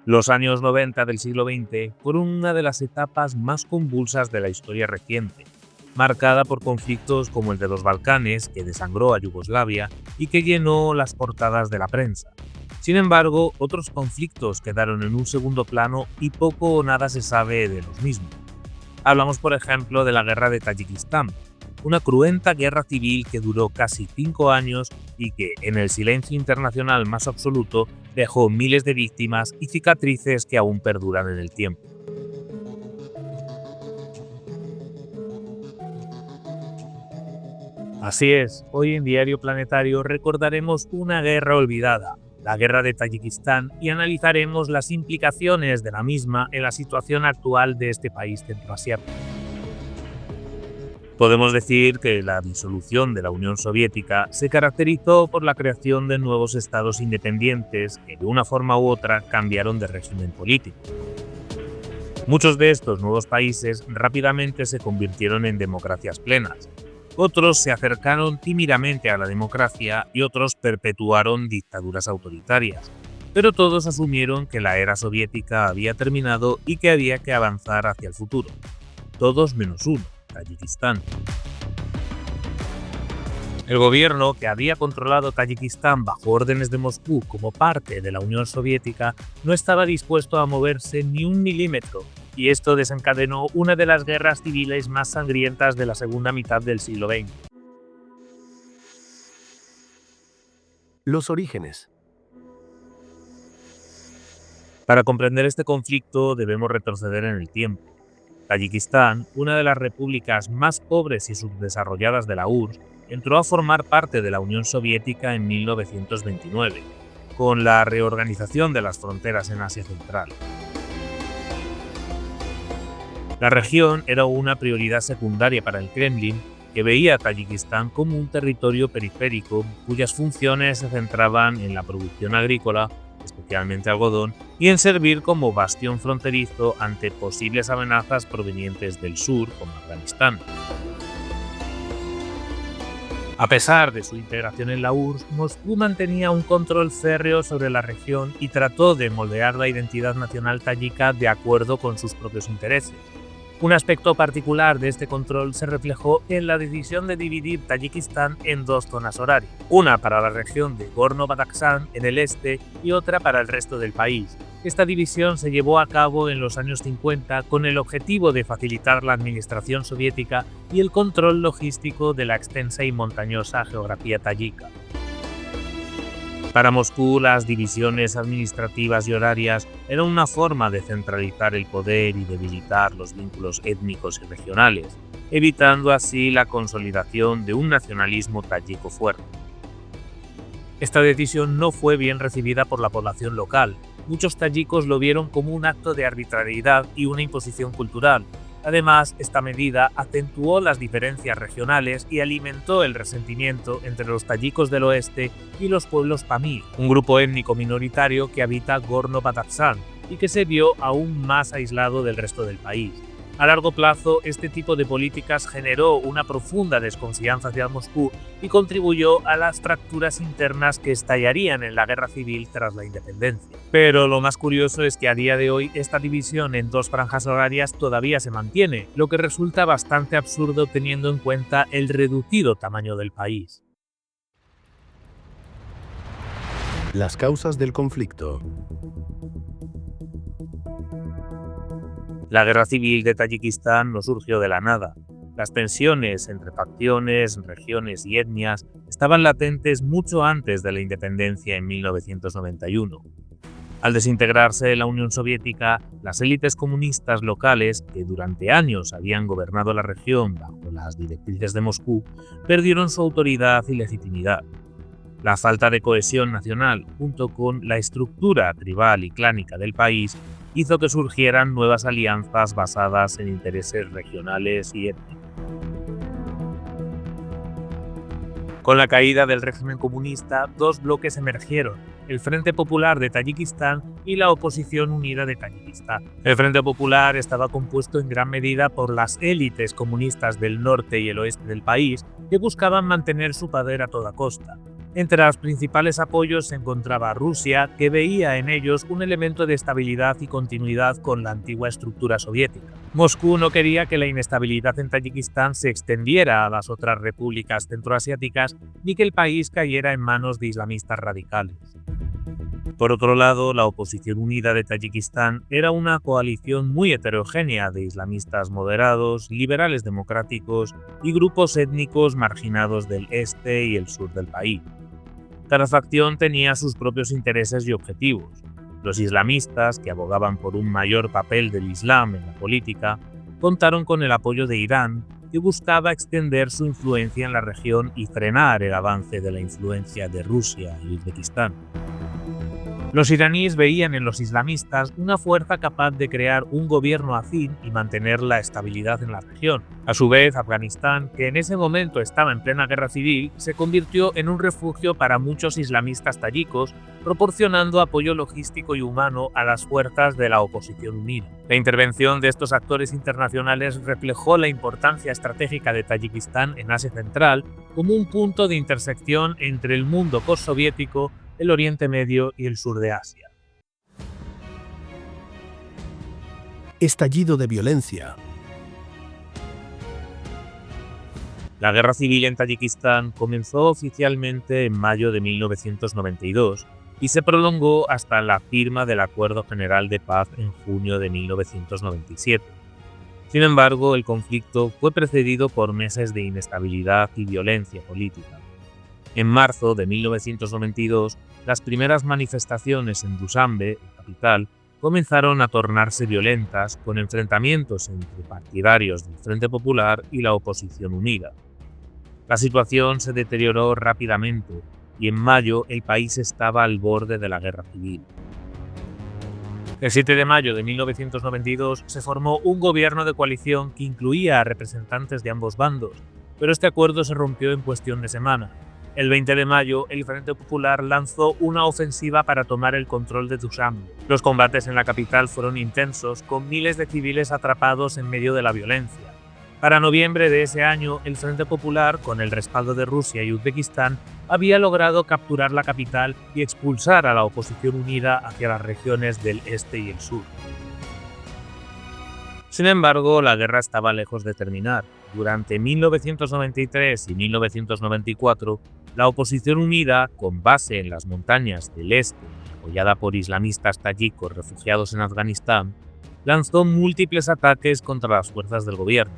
Los años 90 del siglo XX fueron una de las etapas más convulsas de la historia reciente, marcada por conflictos como el de los Balcanes, que desangró a Yugoslavia y que llenó las portadas de la prensa. Sin embargo, otros conflictos quedaron en un segundo plano y poco o nada se sabe de los mismos. Hablamos, por ejemplo, de la guerra de Tayikistán, una cruenta guerra civil que duró casi 5 años y que, en el silencio internacional más absoluto, dejó miles de víctimas y cicatrices que aún perduran en el tiempo. Así es, hoy en Diario Planetario recordaremos una guerra olvidada, la guerra de Tayikistán, y analizaremos las implicaciones de la misma en la situación actual de este país centroasiático. Podemos decir que la disolución de la Unión Soviética se caracterizó por la creación de nuevos estados independientes que de una forma u otra cambiaron de régimen político. Muchos de estos nuevos países rápidamente se convirtieron en democracias plenas. Otros se acercaron tímidamente a la democracia y otros perpetuaron dictaduras autoritarias. Pero todos asumieron que la era soviética había terminado y que había que avanzar hacia el futuro. Todos menos uno, Tayikistán. El gobierno, que había controlado Tayikistán bajo órdenes de Moscú como parte de la Unión Soviética, no estaba dispuesto a moverse ni un milímetro, y esto desencadenó una de las guerras civiles más sangrientas de la segunda mitad del siglo XX. Los orígenes. Para comprender este conflicto debemos retroceder en el tiempo. Tayikistán, una de las repúblicas más pobres y subdesarrolladas de la URSS, entró a formar parte de la Unión Soviética en 1929, con la reorganización de las fronteras en Asia Central. La región era una prioridad secundaria para el Kremlin, que veía a Tayikistán como un territorio periférico cuyas funciones se centraban en la producción agrícola, especialmente algodón, y en servir como bastión fronterizo ante posibles amenazas provenientes del sur, como Afganistán. A pesar de su integración en la URSS, Moscú mantenía un control férreo sobre la región y trató de moldear la identidad nacional tayika de acuerdo con sus propios intereses. Un aspecto particular de este control se reflejó en la decisión de dividir Tayikistán en dos zonas horarias, una para la región de Gorno-Badakhshan en el este y otra para el resto del país. Esta división se llevó a cabo en los años 50 con el objetivo de facilitar la administración soviética y el control logístico de la extensa y montañosa geografía tayika. Para Moscú, las divisiones administrativas y horarias eran una forma de centralizar el poder y debilitar los vínculos étnicos y regionales, evitando así la consolidación de un nacionalismo tayiko fuerte. Esta decisión no fue bien recibida por la población local. Muchos tayikos lo vieron como un acto de arbitrariedad y una imposición cultural. Además, esta medida acentuó las diferencias regionales y alimentó el resentimiento entre los tayikos del oeste y los pueblos pamir, un grupo étnico minoritario que habita Gorno-Badakhshan y que se vio aún más aislado del resto del país. A largo plazo, este tipo de políticas generó una profunda desconfianza hacia Moscú y contribuyó a las fracturas internas que estallarían en la guerra civil tras la independencia. Pero lo más curioso es que a día de hoy esta división en dos franjas horarias todavía se mantiene, lo que resulta bastante absurdo teniendo en cuenta el reducido tamaño del país. Las causas del conflicto. La guerra civil de Tayikistán no surgió de la nada. Las tensiones entre facciones, regiones y etnias estaban latentes mucho antes de la independencia en 1991. Al desintegrarse la Unión Soviética, las élites comunistas locales, que durante años habían gobernado la región bajo las directrices de Moscú, perdieron su autoridad y legitimidad. La falta de cohesión nacional, junto con la estructura tribal y clánica del país, hizo que surgieran nuevas alianzas basadas en intereses regionales y étnicos. Con la caída del régimen comunista, dos bloques emergieron: el Frente Popular de Tayikistán y la Oposición Unida de Tayikistán. El Frente Popular estaba compuesto en gran medida por las élites comunistas del norte y el oeste del país, que buscaban mantener su poder a toda costa. Entre los principales apoyos se encontraba Rusia, que veía en ellos un elemento de estabilidad y continuidad con la antigua estructura soviética. Moscú no quería que la inestabilidad en Tayikistán se extendiera a las otras repúblicas centroasiáticas ni que el país cayera en manos de islamistas radicales. Por otro lado, la oposición unida de Tayikistán era una coalición muy heterogénea de islamistas moderados, liberales democráticos y grupos étnicos marginados del este y el sur del país. Cada facción tenía sus propios intereses y objetivos. Los islamistas, que abogaban por un mayor papel del Islam en la política, contaron con el apoyo de Irán, que buscaba extender su influencia en la región y frenar el avance de la influencia de Rusia y Uzbekistán. Los iraníes veían en los islamistas una fuerza capaz de crear un gobierno afín y mantener la estabilidad en la región. A su vez, Afganistán, que en ese momento estaba en plena guerra civil, se convirtió en un refugio para muchos islamistas tayikos, proporcionando apoyo logístico y humano a las fuerzas de la oposición unida. La intervención de estos actores internacionales reflejó la importancia estratégica de Tayikistán en Asia Central como un punto de intersección entre el mundo postsoviético, el Oriente Medio y el sur de Asia. Estallido de violencia. La guerra civil en Tayikistán comenzó oficialmente en mayo de 1992 y se prolongó hasta la firma del Acuerdo General de Paz en junio de 1997. Sin embargo, el conflicto fue precedido por meses de inestabilidad y violencia política. En marzo de 1992, las primeras manifestaciones en Dushanbe, la capital, comenzaron a tornarse violentas con enfrentamientos entre partidarios del Frente Popular y la oposición unida. La situación se deterioró rápidamente y en mayo el país estaba al borde de la guerra civil. El 7 de mayo de 1992 se formó un gobierno de coalición que incluía a representantes de ambos bandos, pero este acuerdo se rompió en cuestión de semana. El 20 de mayo, el Frente Popular lanzó una ofensiva para tomar el control de Dushanbe. Los combates en la capital fueron intensos, con miles de civiles atrapados en medio de la violencia. Para noviembre de ese año, el Frente Popular, con el respaldo de Rusia y Uzbekistán, había logrado capturar la capital y expulsar a la oposición unida hacia las regiones del este y el sur. Sin embargo, la guerra estaba lejos de terminar. Durante 1993 y 1994, la oposición unida, con base en las montañas del este, apoyada por islamistas tayikos refugiados en Afganistán, lanzó múltiples ataques contra las fuerzas del gobierno.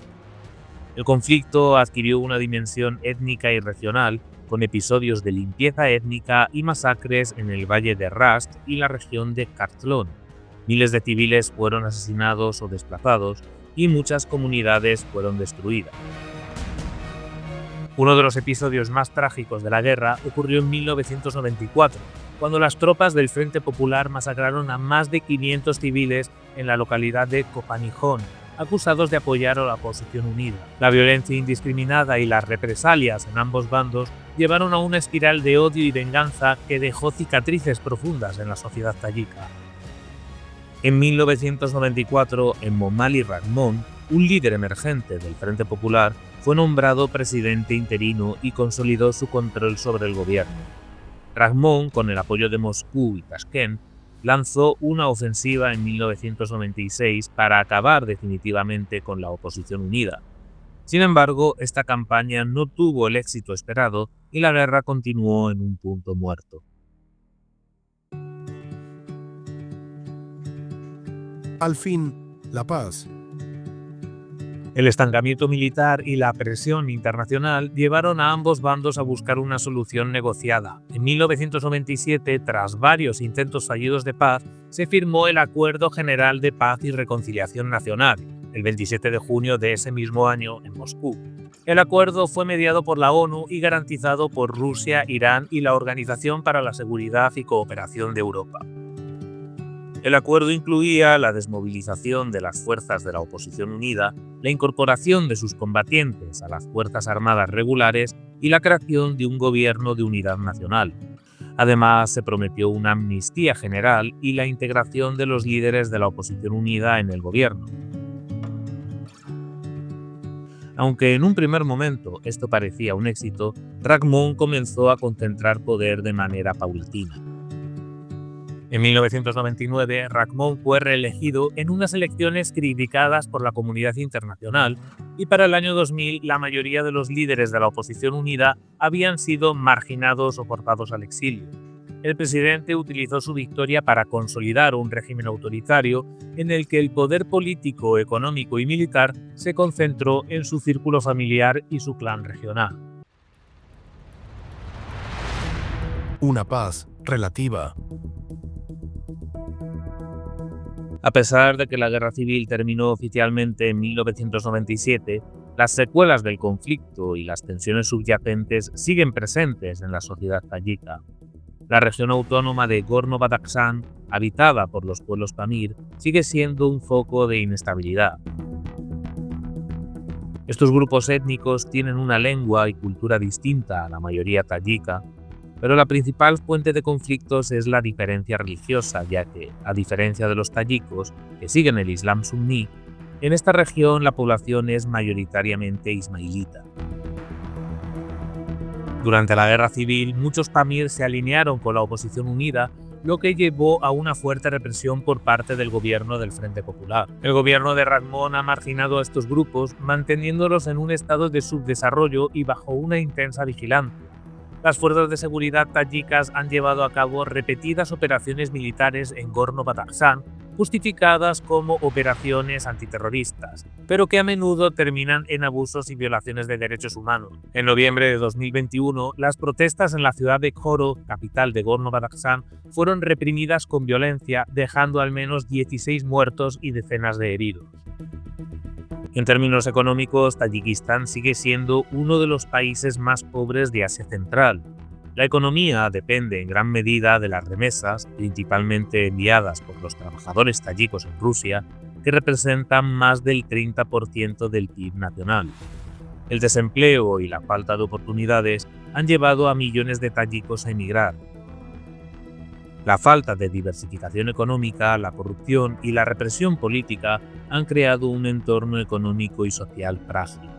El conflicto adquirió una dimensión étnica y regional, con episodios de limpieza étnica y masacres en el valle de Rast y la región de Kartlon. Miles de civiles fueron asesinados o desplazados y muchas comunidades fueron destruidas. Uno de los episodios más trágicos de la guerra ocurrió en 1994, cuando las tropas del Frente Popular masacraron a más de 500 civiles en la localidad de Kopanijón, acusados de apoyar a la oposición unida. La violencia indiscriminada y las represalias en ambos bandos llevaron a una espiral de odio y venganza que dejó cicatrices profundas en la sociedad tayika. En 1994, Emomali Rahmon, un líder emergente del Frente Popular, fue nombrado presidente interino y consolidó su control sobre el gobierno. Rahmon, con el apoyo de Moscú y Tashkent, lanzó una ofensiva en 1996 para acabar definitivamente con la oposición unida. Sin embargo, esta campaña no tuvo el éxito esperado y la guerra continuó en un punto muerto. Al fin, la paz. El estancamiento militar y la presión internacional llevaron a ambos bandos a buscar una solución negociada. En 1997, tras varios intentos fallidos de paz, se firmó el Acuerdo General de Paz y Reconciliación Nacional, el 27 de junio de ese mismo año en Moscú. El acuerdo fue mediado por la ONU y garantizado por Rusia, Irán y la Organización para la Seguridad y Cooperación de Europa. El acuerdo incluía la desmovilización de las fuerzas de la oposición unida, la incorporación de sus combatientes a las fuerzas armadas regulares y la creación de un gobierno de unidad nacional. Además, se prometió una amnistía general y la integración de los líderes de la oposición unida en el gobierno. Aunque en un primer momento esto parecía un éxito, Rahmon comenzó a concentrar poder de manera paulatina. En 1999, Rahmon fue reelegido en unas elecciones criticadas por la comunidad internacional, y para el año 2000 la mayoría de los líderes de la oposición unida habían sido marginados o forzados al exilio. El presidente utilizó su victoria para consolidar un régimen autoritario en el que el poder político, económico y militar se concentró en su círculo familiar y su clan regional. Una paz relativa. A pesar de que la guerra civil terminó oficialmente en 1997, las secuelas del conflicto y las tensiones subyacentes siguen presentes en la sociedad tayika. La región autónoma de Gorno-Badakhshan, habitada por los pueblos Pamir, sigue siendo un foco de inestabilidad. Estos grupos étnicos tienen una lengua y cultura distinta a la mayoría tayika, pero la principal fuente de conflictos es la diferencia religiosa, ya que, a diferencia de los tayikos, que siguen el Islam suní, en esta región la población es mayoritariamente ismailita. Durante la guerra civil, muchos Pamir se alinearon con la oposición unida, lo que llevó a una fuerte represión por parte del gobierno del Frente Popular. El gobierno de Rahmon ha marginado a estos grupos, manteniéndolos en un estado de subdesarrollo y bajo una intensa vigilancia. Las fuerzas de seguridad tayikas han llevado a cabo repetidas operaciones militares en Gorno-Badakhshan, justificadas como operaciones antiterroristas, pero que a menudo terminan en abusos y violaciones de derechos humanos. En noviembre de 2021, las protestas en la ciudad de Khoro, capital de Gorno-Badakhshan, fueron reprimidas con violencia, dejando al menos 16 muertos y decenas de heridos. En términos económicos, Tayikistán sigue siendo uno de los países más pobres de Asia Central. La economía depende en gran medida de las remesas, principalmente enviadas por los trabajadores tayikos en Rusia, que representan más del 30% del PIB nacional. El desempleo y la falta de oportunidades han llevado a millones de tayikos a emigrar. La falta de diversificación económica, la corrupción y la represión política han creado un entorno económico y social frágil.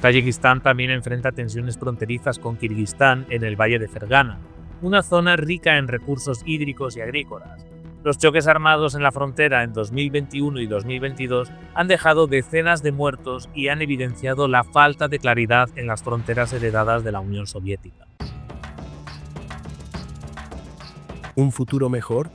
Tayikistán también enfrenta tensiones fronterizas con Kirguistán en el Valle de Fergana, una zona rica en recursos hídricos y agrícolas. Los choques armados en la frontera en 2021 y 2022 han dejado decenas de muertos y han evidenciado la falta de claridad en las fronteras heredadas de la Unión Soviética. ¿Un futuro mejor?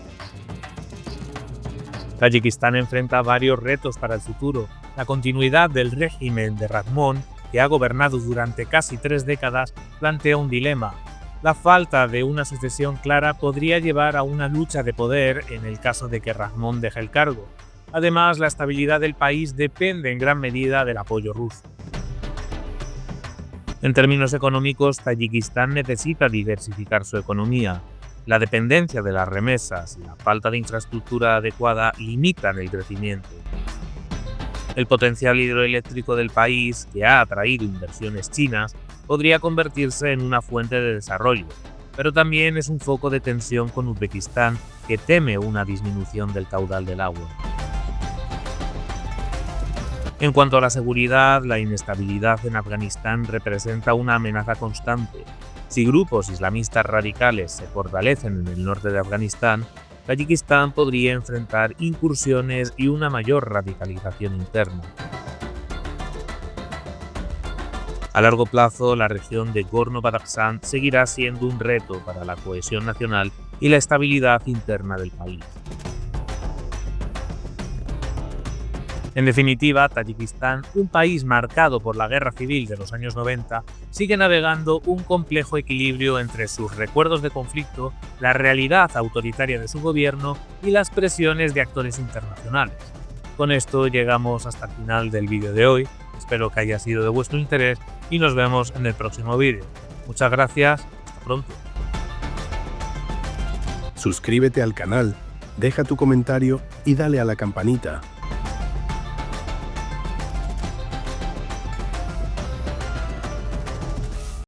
Tayikistán enfrenta varios retos para el futuro. La continuidad del régimen de Rahmon, que ha gobernado durante casi 3 décadas, plantea un dilema. La falta de una sucesión clara podría llevar a una lucha de poder en el caso de que Rahmon deje el cargo. Además, la estabilidad del país depende en gran medida del apoyo ruso. En términos económicos, Tayikistán necesita diversificar su economía. La dependencia de las remesas y la falta de infraestructura adecuada limitan el crecimiento. El potencial hidroeléctrico del país, que ha atraído inversiones chinas, podría convertirse en una fuente de desarrollo, pero también es un foco de tensión con Uzbekistán, que teme una disminución del caudal del agua. En cuanto a la seguridad, la inestabilidad en Afganistán representa una amenaza constante. Si grupos islamistas radicales se fortalecen en el norte de Afganistán, Tayikistán podría enfrentar incursiones y una mayor radicalización interna. A largo plazo, la región de Gorno-Badakhshan seguirá siendo un reto para la cohesión nacional y la estabilidad interna del país. En definitiva, Tayikistán, un país marcado por la guerra civil de los años 90, sigue navegando un complejo equilibrio entre sus recuerdos de conflicto, la realidad autoritaria de su gobierno y las presiones de actores internacionales. Con esto llegamos hasta el final del vídeo de hoy. Espero que haya sido de vuestro interés y nos vemos en el próximo vídeo. Muchas gracias, hasta pronto. Suscríbete al canal, deja tu comentario y dale a la campanita.